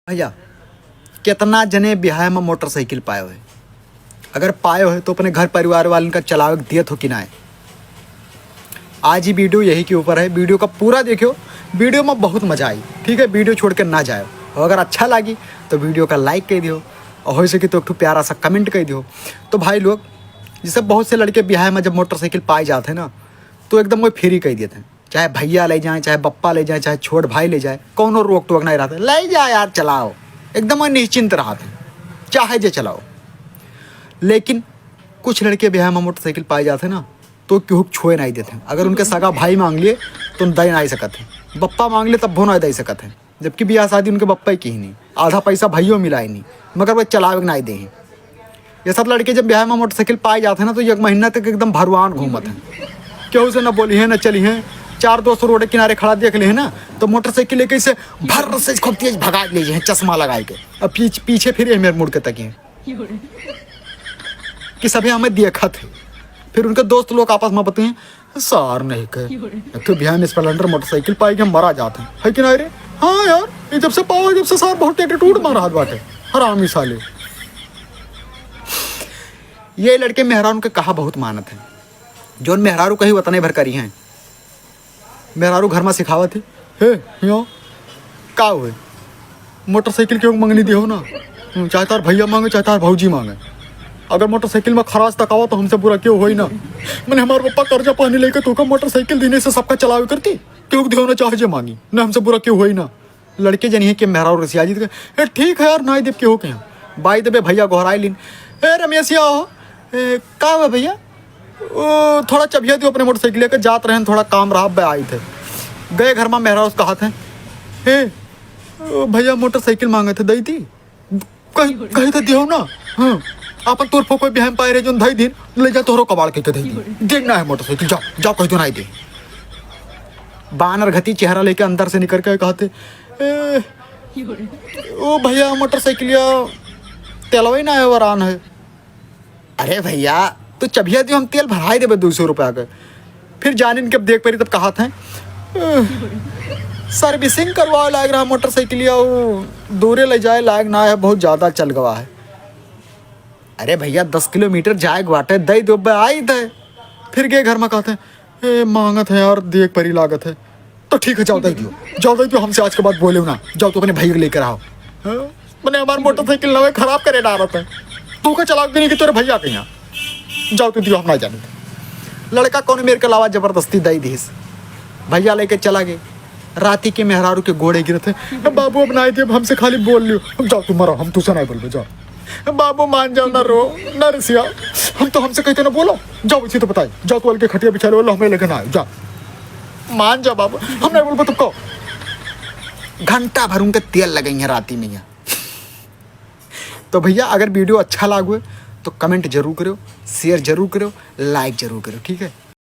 भैया कितना जने बिहार में मोटरसाइकिल पाए हुए, अगर पाए हो तो अपने घर परिवार वालों का चलावे दियत हो कि ना है। आज ही वीडियो यही के ऊपर है, वीडियो का पूरा देखियो, वीडियो में बहुत मजा आई। ठीक है, वीडियो छोड़ कर ना जाओ, और अगर अच्छा लगी तो वीडियो का लाइक कर दियो और हो सके तो एक प्यारा सा कमेंट कर दियो। तो भाई लोग, जैसे बहुत से लड़के बिहार में जब मोटरसाइकिल पाए जाते हैं ना, तो एकदम वो फ्री कह देते हैं, चाहे भैया ले जाएं, चाहे बप्पा ले जाएं, चाहे छोट भाई ले जाए, कौनो रोक टोक नहीं रहते, ले जा यार चलाओ, एकदम निश्चिंत रहते हैं, चाहे जे चलाओ। लेकिन कुछ लड़के बिहार में मोटरसाइकिल पाए जाते हैं ना, तो क्यों छोए नहीं देते हैं। अगर उनके सगा भाई मांग लिए तो दे नहीं सकते हैं, बप्पा मांग लिए तब वो नहीं दे सकते हैं, जबकि ब्याह शादी उनके बप्पा की ही नहीं, आधा पैसा भाइयों मिला ही नहीं, मगर वो चलावे नहीं दे। ये सब लड़के जब बिहार में मोटरसाइकिल पाए जाते हैं ना, तो एक महीना तक एकदम भरवान घूमते हैं, केहू से ना बोली है ना चली है। चार दोस्त रोड किनारे खड़ा देख ले है ना, तो मोटरसाइकिल लेके इसे भर से खूब तेज भगा लीजिए हैं, चश्मा लगाए के, अब पीछे फिर मेरे मुड़ के तक कि सभी हमें देखा थे। फिर उनके दोस्त लोग आपस में बताए, सार नहीं कहे तो बिहार में स्प्लेंडर मोटरसाइकिल पाई के मरा जाते हैं, है कि नहीं रे। हाँ यार, ये जब से पाओ जब से सार बहुत एटीट्यूड मारा हाथ बाटे, हरामी साले। ये लड़के मेहरारू के कहा बहुत मानत है, जो मेहरारू कहीं वतने भर करी हैं। मेहरारू घर में सिखावत थी, हे यो का हुए मोटरसाइकिल क्यों मंगनी दी हो ना, चाहे तार भैया मांगे चाहे तार भौजी मांगे, अगर मोटरसाइकिल में खराज तक आवा तो हमसे बुरा क्यों हो ना। मैंने हमारे पप्पा कर्जा पानी लेकर तो मोटरसाइकिल देने से सबका चलावे करती, क्यों दियो ना चाहे जे मांगी ना, हमसे बुरा क्यों हो ना। लड़के जनी है कि मेहरारू रसिया जी ठीक है यार, ना देव क्यों के बाई देवे भैया गोहराई लीन, ए रमेश हो का हुआ भैया, थोड़ा चबिया दियो अपने मोटरसाइकिल लेकर जात रहे, थोड़ा काम रहा आई थे, गए घर में मेहरा उसका हाथ है, हे भैया मोटरसाइकिल मांगे थे दई थी, कहीं तो दियो ना। हाँ आपन तोर फोको बिहान पाए रहे जो धई दिन ले जा तोहरो कबाड़ के दे देखना है मोटरसाइकिल, जाओ जाओ कहीं तो नहीं दे। बानर घती चेहरा लेके अंदर से निकल के कहते, ओ भैया मोटरसाइकिल तेलवा ना है वरान है। अरे भैया तो चबिया दियो, हम तेल भराई देवे 200 रुपया के। फिर जान इनके देख पा तब कहा था, सर्विसिंग करवाए लायक रहा मोटरसाइकिल, दूरे ले जाए लायक ना है, बहुत ज़्यादा चल गवा है। अरे भैया 10 किलोमीटर जाए बाटे दई दो आई थे। फिर गए घर में कहते मांगत है यार, देख परी लागत है, तो ठीक है जाओ दई दियो, जाओ दई दियो, हमसे आज के बाद बोले ना, जाओ तो अपने भाई को लेकर आओ। मैंने हमारी मोटरसाइकिल ना खराब करे डालत है, तू का चला देने की तेरे भैया के यहाँ, जाओ तो दियो, हम ना जाने। लड़का कौन मेरे के अलावा जबरदस्ती दई दीस, भैया लेके चला गए। राती के मेहरारू के घोड़े गिरे थे, बाबू अब ना थे, हमसे खाली बोल लियो, जाओ तुम मरो, हम तुझसे नहीं बोल, जाओ बाबू मान जाओ ना रो ना रसिया, हम तो हमसे कहते ना बोलो, जाओ इसी तो बताए, जाओ तो के खटिया बिछा लो, हमें लेकर आए, जाओ मान जाओ बाबू, हम नहीं बोल तुमको। घंटा भर उनके तेल लगेंगे राती में यहाँ। तो भैया अगर वीडियो अच्छा लागू तो कमेंट जरूर करो, शेयर जरूर करो, लाइक जरूर करो, ठीक है।